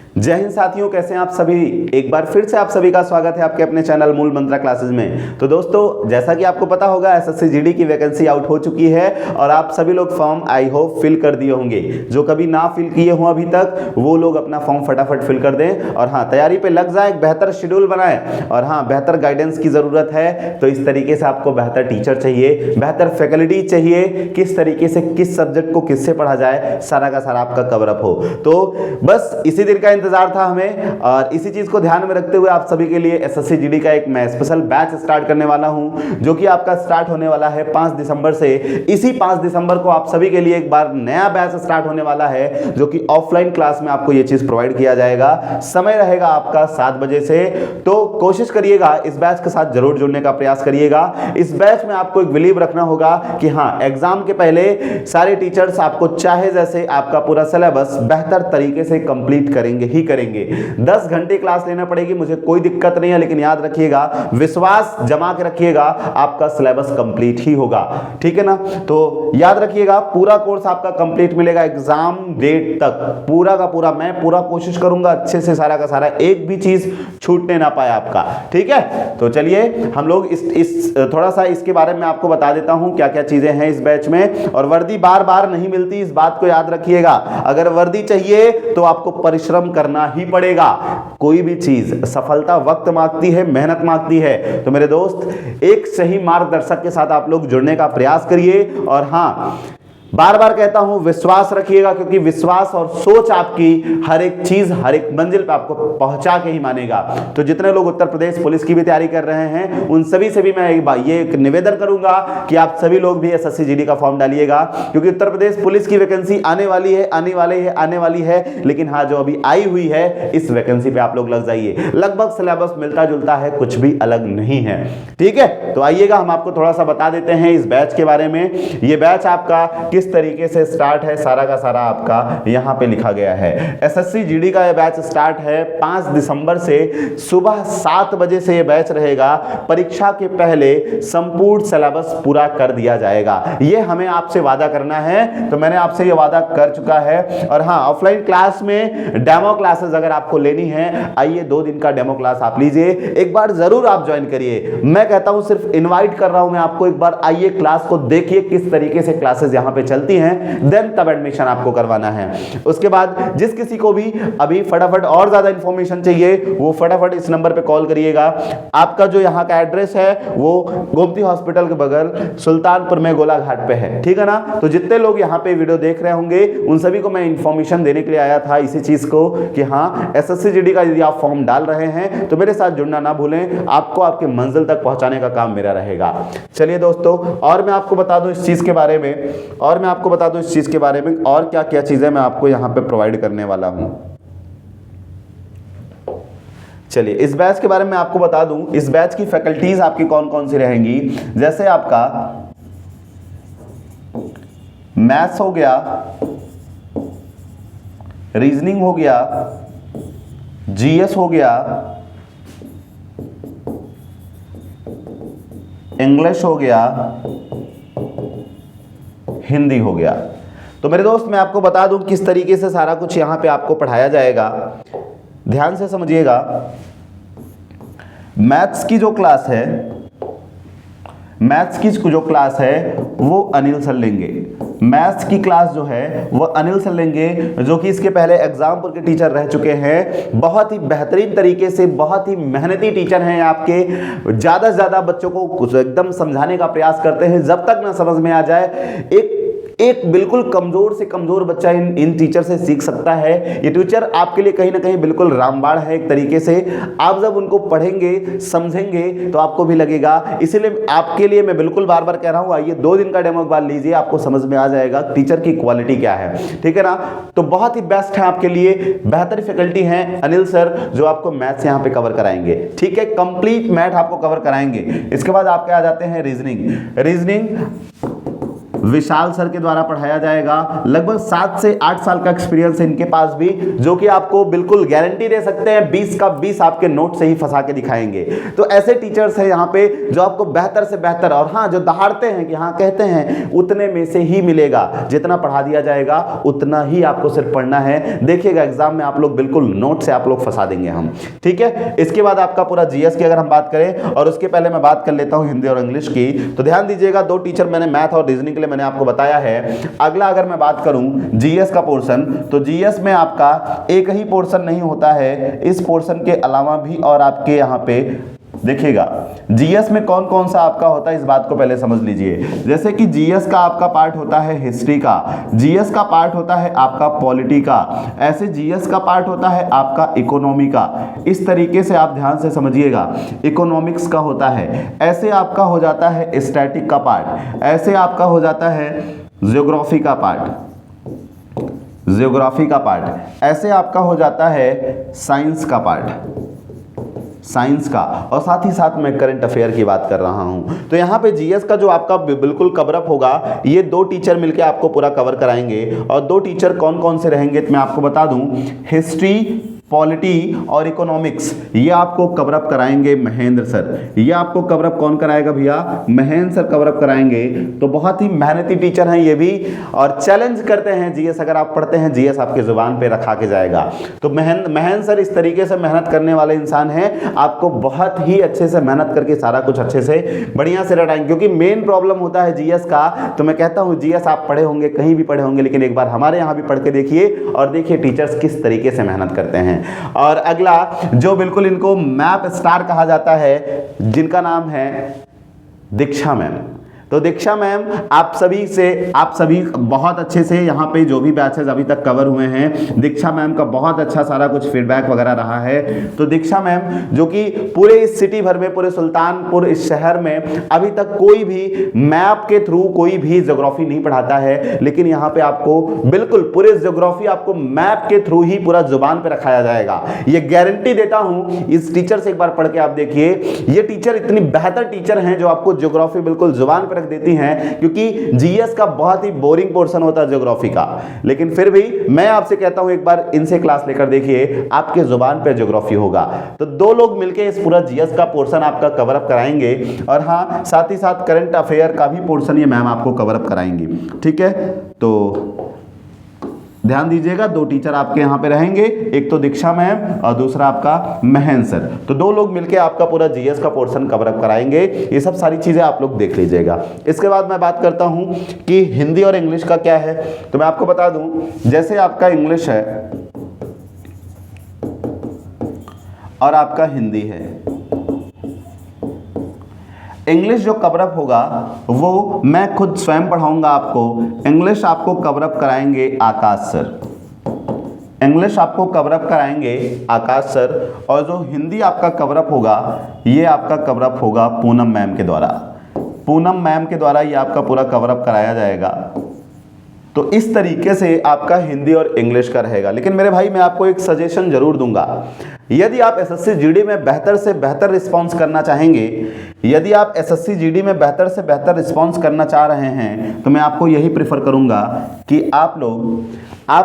जय हिंद साथियों, कैसे हैं आप सभी। एक बार फिर से आप सभी का स्वागत है आपके अपने चैनल मूल मंत्रा क्लासेस में। तो दोस्तों, जैसा कि आपको पता होगा एसएससी जीडी की वैकेंसी आउट हो चुकी है और आप सभी लोग फॉर्म आई होप फिल कर दिए होंगे। जो कभी ना फिल किए हों अभी तक, वो लोग अपना फॉर्म फटाफट फिल कर दें और हाँ, तैयारी पे लग जाए, एक बेहतर शेड्यूल बनाएं और हाँ, बेहतर गाइडेंस की जरूरत है। तो इस तरीके से आपको बेहतर टीचर चाहिए, बेहतर फैकल्टी चाहिए, किस तरीके से किस सब्जेक्ट को किससे पढ़ा जाए, सारा का सारा आपका कवर अप हो। तो बस इसी दिन का इंतजार था हमें और इसी चीज को ध्यान में रखते हुए आप सभी के लिए एसएससी जीडी का एक मैं स्पेशल बैच स्टार्ट करने वाला हूं, जो कि आपका स्टार्ट होने वाला है 5 दिसंबर से। इसी 5 दिसंबर को आप सभी के लिए एक बार नया बैच स्टार्ट होने वाला है, जो कि ऑफलाइन क्लास में आपको यह चीज प्रोवाइड किया जाएगा। समय रहेगा आपका 7 बजे से। तो कोशिश करिएगा इस बैच के साथ जरूर जुड़ने का प्रयास करिएगा। इस बैच में आपको एक बिलीव रखना होगा कि हाँ, एग्जाम के पहले सारे टीचर्स आपको चाहे जैसे आपका पूरा सिलेबस बेहतर तरीके से कंप्लीट करेंगे ही करेंगे। 10 घंटे क्लास लेना पड़ेगी, मुझे कोई दिक्कत नहीं है, लेकिन याद रखिएगा, विश्वास जमा के रखिएगा, आपका सिलेबस कंप्लीट ही होगा। ठीक है ना। तो याद रखिएगा, पूरा कोर्स आपका कंप्लीट मिलेगा एग्जाम डेट तक, पूरा का पूरा। मैं पूरा कोशिश करूंगा अच्छे से सारा का सारा, एक भी चीज छूटने ना पाए आपका। ठीक है। तो चलिए हम लोग इस थोड़ा सा इसके बारे में आपको बता देता हूं क्या क्या चीजें हैं इस बैच में। और वर्दी बार बार नहीं मिलती, इस बात को याद रखिएगा। अगर वर्दी चाहिए तो आपको परिश्रम करना ही पड़ेगा। कोई भी चीज सफलता वक्त मांगती है, मेहनत मांगती है। तो मेरे दोस्त, एक सही मार्गदर्शक के साथ आप लोग जुड़ने का प्रयास करिए और हां, बार बार कहता हूं, विश्वास रखिएगा, क्योंकि विश्वास और सोच आपकी हर एक चीज हर एक मंजिल पे आपको पहुंचा के ही मानेगा। तो जितने लोग उत्तर प्रदेश पुलिस की भी तैयारी कर रहे हैं, उन सभी से भी मैं एक निवेदन करूंगा कि आप सभी लोग भी एसएससी जीडी का फॉर्म डालिएगा, क्योंकि उत्तर प्रदेश पुलिस की वैकेंसी आने वाली है, आने वाली है। लेकिन हाँ, जो अभी आई हुई है, इस वैकेंसी पे आप लोग लग जाइए। लगभग सिलेबस मिलता जुलता है, कुछ भी अलग नहीं है। ठीक है। तो आइएगा, हम आपको थोड़ा सा बता देते हैं इस बैच के बारे में। ये बैच आपका किस तरीके से स्टार्ट है, सारा का सारा आपका यहां पे लिखा गया है। एसएससी जीडी का यह बैच स्टार्ट है 5 दिसंबर से। सुबह 7 बजे से यह बैच रहेगा। परीक्षा के पहले संपूर्ण सिलेबस पूरा कर दिया जाएगा, यह हमें आपसे वादा करना है। तो मैंने आपसे यह वादा कर चुका है। और हाँ, ऑफलाइन क्लास में डेमो क्लासेस अगर आपको लेनी है, आइए 2 दिन का डेमो क्लास आप लीजिए, एक बार जरूर आप ज्वाइन करिए। मैं कहता हूं, सिर्फ इनवाइट कर रहा हूं मैं आपको, एक बार आइए, क्लास को देखिए किस तरीके से क्लासेस यहां पे चलती हैं, देन तब एडमिशन आपको करवाना है। उसके बाद जिस किसी को भी अभी फटाफट और ज्यादा इंफॉर्मेशन चाहिए, वो फटाफट इस नंबर पे कॉल करिएगा। आपका जो यहाँ का एड्रेस है वो गोमती हॉस्पिटल के बगल सुल्तानपुर में गोला घाट पे है। ठीक है ना। तो जितने लोग यहाँ पे वीडियो देख रहे होंगे, उन सभी को मैं इंफॉर्मेशन देने के लिए आया था, इसी चीज को कि हाँ, एसएससी जीडी का यदि आप फॉर्म डाल रहे हैं तो मेरे साथ जुड़ना ना भूलें, आपको आपके मंजिल तक पहुंचाने का काम मेरा रहेगा। चलिए दोस्तों, और मैं आपको बता दूं इस चीज के बारे में, और क्या क्या चीजें मैं आपको यहां पे प्रोवाइड करने वाला हूं। चलिए, इस बैच के बारे में आपको बता दूं, इस बैच की फैकल्टीज आपकी कौन कौन सी रहेंगी। जैसे आपका मैथ्स हो गया, रीजनिंग हो गया, जीएस हो गया, इंग्लिश हो गया, हिंदी हो गया। तो मेरे दोस्त, मैं आपको बता दूं किस तरीके से सारा कुछ यहां पे आपको पढ़ाया जाएगा। ध्यान से समझिएगा। मैथ्स की जो क्लास है वो अनिल सर लेंगे। मैथ्स की क्लास जो है वो अनिल सर लेंगे, जो कि इसके पहले एग्जामपुर के टीचर रह चुके हैं। बहुत ही बेहतरीन तरीके से, बहुत ही मेहनती टीचर हैं आपके। ज्यादा से ज्यादा बच्चों को कुछ एकदम समझाने का प्रयास करते हैं, जब तक ना समझ में आ जाए। एक बिल्कुल कमजोर से कमजोर बच्चा इन टीचर से सीख सकता है। ये टीचर आपके लिए कहीं ना कहीं बिल्कुल रामबाण है एक तरीके से। आप जब उनको पढ़ेंगे, समझेंगे, तो आपको भी लगेगा। इसीलिए आपके लिए मैं बिल्कुल बार बार कह रहा हूं, आइए 2 दिन का डेमो एक बार लीजिए, आपको समझ में आ जाएगा टीचर की क्वालिटी क्या है। ठीक है ना। तो बहुत ही बेस्ट है आपके लिए, बेहतर फैकल्टी हैं अनिल सर, जो आपको मैथ्स यहाँ पे कवर कराएंगे। ठीक है, कंप्लीट मैथ आपको कवर कराएंगे। इसके बाद आपके आ जाते हैं रीजनिंग। विशाल सर के द्वारा पढ़ाया जाएगा। लगभग 7 से 8 साल का एक्सपीरियंस है इनके पास भी, जो कि आपको बिल्कुल गारंटी दे सकते हैं 20 का 20 आपके नोट से ही फंसा के दिखाएंगे। तो ऐसे टीचर्स हैं यहाँ पे जो आपको बेहतर से बेहतर, और हाँ जो दहाड़ते हैं कि हाँ कहते हैं उतने में से ही मिलेगा, जितना पढ़ा दिया जाएगा उतना ही आपको सिर्फ पढ़ना है। देखिएगा एग्जाम में आप लोग बिल्कुल नोट से आप लोग फंसा देंगे हम, ठीक है। इसके बाद आपका पूरा जीएस की अगर हम बात करें, और उसके पहले मैं बात कर लेता हूं हिंदी और इंग्लिश की, तो ध्यान दीजिएगा 2 टीचर मैंने मैथ और रीजनिंग के लिए मैंने आपको बताया है। अगला अगर मैं बात करूं जीएस का पोर्शन, तो जीएस में आपका एक ही पोर्शन नहीं होता है, इस पोर्शन के अलावा भी और आपके यहां पे देखिएगा जीएस में कौन कौन सा आपका होता है, इस बात को पहले समझ लीजिए। जैसे कि जीएस का आपका पार्ट होता है हिस्ट्री का, जीएस का पार्ट होता है आपका पॉलिटी का, ऐसे जीएस का पार्ट होता है आपका इकोनॉमी का। इस तरीके से आप ध्यान से समझिएगा, इकोनॉमिक्स का होता है, ऐसे आपका हो जाता है स्टैटिक का पार्ट, ऐसे आपका हो जाता है ज्योग्राफी का पार्ट, ज्योग्राफी का पार्ट, ऐसे आपका हो जाता है साइंस का पार्ट, साइंस का, और साथ ही साथ मैं करंट अफेयर की बात कर रहा हूं। तो यहां पे जीएस का जो आपका बिल्कुल कवरअप होगा, ये 2 टीचर मिलकर आपको पूरा कवर कराएंगे। और 2 टीचर कौन कौन से रहेंगे तो मैं आपको बता दूं, हिस्ट्री, पॉलिटी और इकोनॉमिक्स ये आपको कवरअप कराएंगे महेंद्र सर। ये आपको कवरअप कौन कराएगा भैया, महेंद्र सर कवरअप कराएंगे। तो बहुत ही मेहनती टीचर हैं ये भी, और चैलेंज करते हैं जीएस। अगर आप पढ़ते हैं जीएस आपके जुबान पे रखा के जाएगा। तो महेंद्र सर इस तरीके से मेहनत करने वाले इंसान हैं, आपको बहुत ही अच्छे से मेहनत करके सारा कुछ अच्छे से बढ़िया से रटाएंगे। क्योंकि मेन प्रॉब्लम होता है जीएस का, तो मैं कहता हूँ जीएस आप पढ़े होंगे, कहीं भी पढ़े होंगे, लेकिन एक बार हमारे यहाँ भी पढ़ के देखिए और देखिए टीचर्स किस तरीके से मेहनत करते हैं। और अगला जो बिल्कुल इनको मैप स्टार कहा जाता है, जिनका नाम है दीक्षा मैम। तो दीक्षा मैम आप सभी बहुत अच्छे से यहाँ पे जो भी बैचेस अभी तक कवर हुए हैं, दीक्षा मैम का बहुत अच्छा सारा कुछ फीडबैक वगैरह रहा है। तो दीक्षा मैम जो कि पूरे इस सिटी भर में, पूरे सुल्तानपुर इस शहर में अभी तक कोई भी मैप के थ्रू कोई भी ज्योग्राफी नहीं पढ़ाता है, लेकिन यहाँ पे आपको बिल्कुल पूरे ज्योग्राफी आपको मैप के थ्रू ही पूरा जुबान पे रखाया जाएगा। ये गारंटी देता हूँ, इस टीचर से एक बार पढ़ के आप देखिए। ये टीचर इतनी बेहतर टीचर हैं जो आपको ज्योग्राफी बिल्कुल जुबान पे देती हैं, क्योंकि जीएस का बहुत ही बोरिंग पोर्शन होता है ज्योग्राफी का, लेकिन फिर भी मैं आपसे कहता हूं एक बार इनसे क्लास लेकर देखिए, आपके जुबान पे ज्योग्राफी होगा। तो 2 लोग मिलकर इस पूरा जीएस का पोर्शन आपका कवर अप कराएंगे, और हाँ साथ ही साथ करंट अफेयर का भी पोर्शन ये मैम आपको कवर अप कराएंगी, ठीक है। तो ध्यान दीजिएगा 2 टीचर आपके यहाँ पे रहेंगे, एक तो दीक्षा मैम और दूसरा आपका महेंद्र सर। तो 2 लोग मिलके आपका पूरा जीएस का पोर्शन कवर अप कराएंगे। ये सब सारी चीजें आप लोग देख लीजिएगा। इसके बाद मैं बात करता हूँ कि हिंदी और इंग्लिश का क्या है। तो मैं आपको बता दूं, जैसे आपका इंग्लिश है और आपका हिंदी है, इंग्लिश जो कवरअप होगा वो मैं खुद स्वयं पढ़ाऊंगा आपको। इंग्लिश आपको कवरअप कराएंगे आकाश सर, इंग्लिश आपको कवरअप कराएंगे आकाश सर, और जो हिंदी आपका कवरअप होगा ये आपका कवरअप होगा पूनम मैम के द्वारा। पूनम मैम के द्वारा ये आपका पूरा कवरअप कराया जाएगा। तो इस तरीके से आपका हिंदी और इंग्लिश का रहेगा। लेकिन मेरे भाई मैं आपको एक सजेशन जरूर दूंगा, यदि आप एसएससी जीडी में बेहतर से बेहतर रिस्पांस करना चाहेंगे, यदि आप एसएससी जीडी में बेहतर से बेहतर रिस्पांस करना चाह रहे हैं, तो मैं आपको यही प्रेफर करूंगा कि आप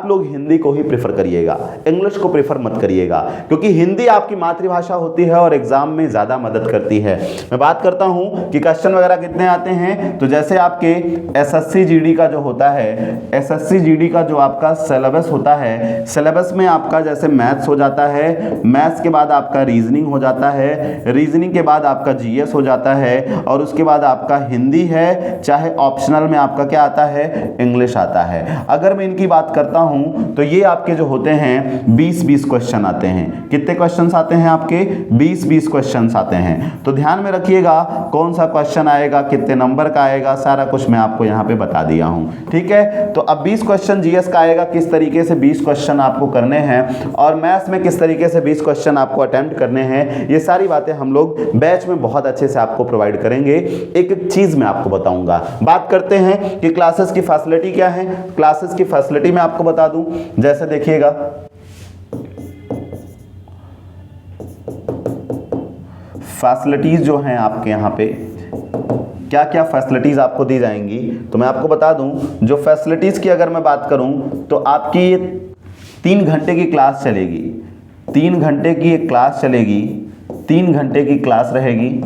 लोग हिंदी को ही प्रेफर करिएगा, इंग्लिश को प्रेफर मत करिएगा, क्योंकि हिंदी आपकी मातृभाषा होती है और एग्जाम में ज़्यादा मदद करती है। मैं बात करता हूं कि क्वेश्चन वगैरह कितने आते हैं। तो जैसे आपके एसएससी जीडी का जो होता है, एसएससी जीडी का जो आपका सिलेबस होता है, सिलेबस में आपका जैसे मैथ्स हो जाता है, मैथ्स के बाद आपका रीजनिंग हो जाता है, रीजनिंग के बाद आपका जीएस हो जाता है, और उसके बाद आपका हिंदी है, चाहे ऑप्शनल में आपका क्या आता है, इंग्लिश आता है। अगर मैं इनकी बात करता हूं तो ये आपके जो होते हैं 20-20 क्वेश्चन आते हैं। कितने क्वेश्चंस आते हैं आपके? 20-20 क्वेश्चंस आते हैं। तो ध्यान में रखिएगा कौन सा क्वेश्चन आएगा, कितने नंबर का आएगा, सारा कुछ मैं आपको यहाँ पे बता दिया हूँ, ठीक है। तो अब 20 क्वेश्चन जीएस का आएगा, किस तरीके से 20 क्वेश्चन आपको करने हैं, और मैथ्स में किस तरीके से 20 क्वेश्चन आपको अटेम्प्ट करने हैं, ये सारी बातें हम लोग बैच में बहुत अच्छे से आपको प्रोवाइड करेंगे। एक एक चीज मैं आपको बताऊंगा। बात करते हैं कि क्लासेस की फैसिलिटी क्या है। क्लासेस की फैसिलिटी मैं आपको बता दूं, जैसे देखिएगा फैसिलिटीज जो हैं आपके यहाँ पे, क्या क्या फैसिलिटीज़ आपको दी जाएंगी। तो मैं आपको बता दूं, जो फैसिलिटीज़ की अगर मैं बात करूं तो आपकी 3 घंटे की क्लास चलेगी, 3 घंटे की एक क्लास चलेगी, 3 घंटे की क्लास रहेगी।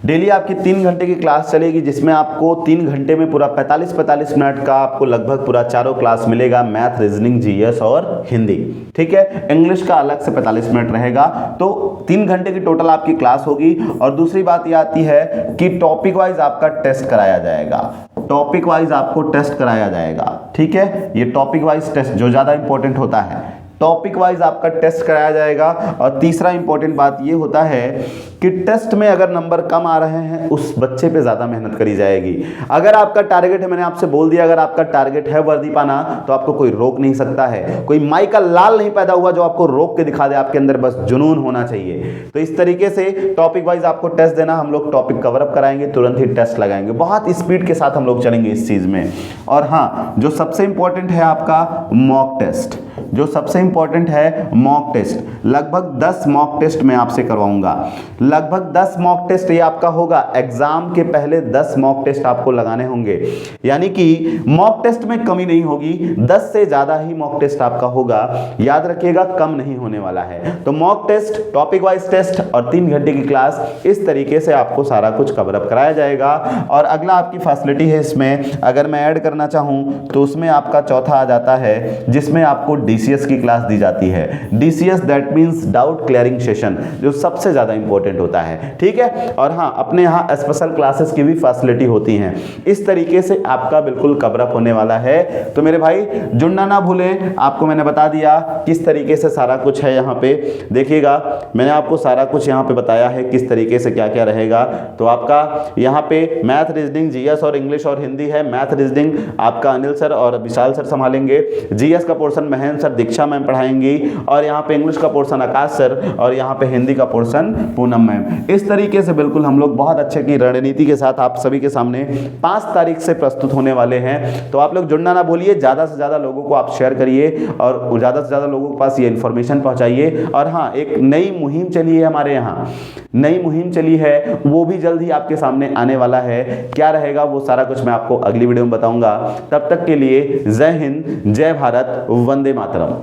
डेली आपकी 3 घंटे की क्लास चलेगी, जिसमें आपको 3 घंटे में पूरा 45 मिनट का आपको लगभग पूरा चारों क्लास मिलेगा, मैथ, रीजनिंग, जीएस और हिंदी। ठीक है, इंग्लिश का अलग से 45 मिनट रहेगा। तो 3 घंटे की टोटल आपकी क्लास होगी। और दूसरी बात ये आती है कि टॉपिक वाइज आपका टेस्ट कराया जाएगा, टॉपिक वाइज आपको टेस्ट कराया जाएगा। ठीक है, ये टॉपिक वाइज टेस्ट जो ज़्यादा इंपॉर्टेंट होता है, टॉपिक वाइज आपका टेस्ट कराया जाएगा। और तीसरा इंपॉर्टेंट बात ये होता है कि टेस्ट में अगर नंबर कम आ रहे हैं उस बच्चे पे ज़्यादा मेहनत करी जाएगी। अगर आपका टारगेट है, मैंने आपसे बोल दिया, अगर आपका टारगेट है वर्दी पाना तो आपको कोई रोक नहीं सकता है। कोई माई का लाल नहीं पैदा हुआ जो आपको रोक के दिखा दे, आपके अंदर बस जुनून होना चाहिए। तो इस तरीके से टॉपिक वाइज आपको टेस्ट देना, हम लोग टॉपिक कवर अप कराएंगे, तुरंत ही टेस्ट लगाएंगे, बहुत स्पीड के साथ हम लोग चलेंगे इस चीज़ में। और हाँ, जो सबसे इंपॉर्टेंट है आपका मॉक टेस्ट, जो सबसे इंपॉर्टेंट है मॉक टेस्ट। लगभग 10 मॉक टेस्ट मैं आपसे करवाऊंगा, लगभग 10 मॉक टेस्ट ये आपका होगा। एग्जाम के पहले 10 मॉक टेस्ट आपको लगाने होंगे, यानी कि मॉक टेस्ट में कमी नहीं होगी, 10 से ज्यादा ही मॉक टेस्ट आपका होगा। याद रखिएगा, कम नहीं होने वाला है। तो mock test, topic wise test और 3 घंटे की क्लास, इस तरीके से आपको सारा कुछ कवर अप कराया जाएगा। और अगला आपकी फैसिलिटी है इसमें, अगर मैं ऐड करना चाहूं तो उसमें आपका चौथा आ जाता है, जिसमें आपको डीसीएस की क्लास दी जाती है। DCS that means doubt clearing session, जो सबसे ज्यादा इंपॉर्टेंट होता है। ठीक है, और हाँ, अपने यहाँ स्पेशल क्लासेस की भी फैसिलिटी होती हैं। इस तरीके से आपका बिल्कुल कवर अप होने वाला है। तो मेरे भाई जुड़ना ना भूलें, आपको मैंने बता दिया किस तरीके से सारा कुछ है। यहाँ पे देखिएगा, मैंने आपको सारा कुछ यहाँ पे बताया है किस तरीके से क्या क्या रहेगा। तो आपका यहाँ पे मैथ, रीजनिंग, जीएस और इंग्लिश और हिंदी है। मैथ रीजनिंग आपका अनिल सर और विशाल सर संभालेंगे। जीएस का पोर्शन महेंद्र सर, दीक्षा मैम पढ़ाएंगी। और यहाँ पे इंग्लिश का पोर्शन आकाश सर और यहाँ पे हिंदी का पोर्शन पूनम मैम। इस तरीके से बिल्कुल हम लोग बहुत अच्छे की रणनीति के साथ आप सभी के सामने 5 तारीख से प्रस्तुत होने वाले हैं। तो आप लोग जुड़ना ना भूलिए, ज़्यादा से ज़्यादा लोगों को आप शेयर करिए और ज़्यादा से ज़्यादा लोगों के पास ये इन्फॉर्मेशन पहुँचाइए। और हाँ, एक नई मुहिम चली है हमारे यहाँ, नई मुहिम चली है, वो भी जल्द ही आपके सामने आने वाला है। क्या रहेगा वो सारा कुछ मैं आपको अगली वीडियो में बताऊंगा। तब तक के लिए जय हिंद, जय भारत, वंदे मातरम।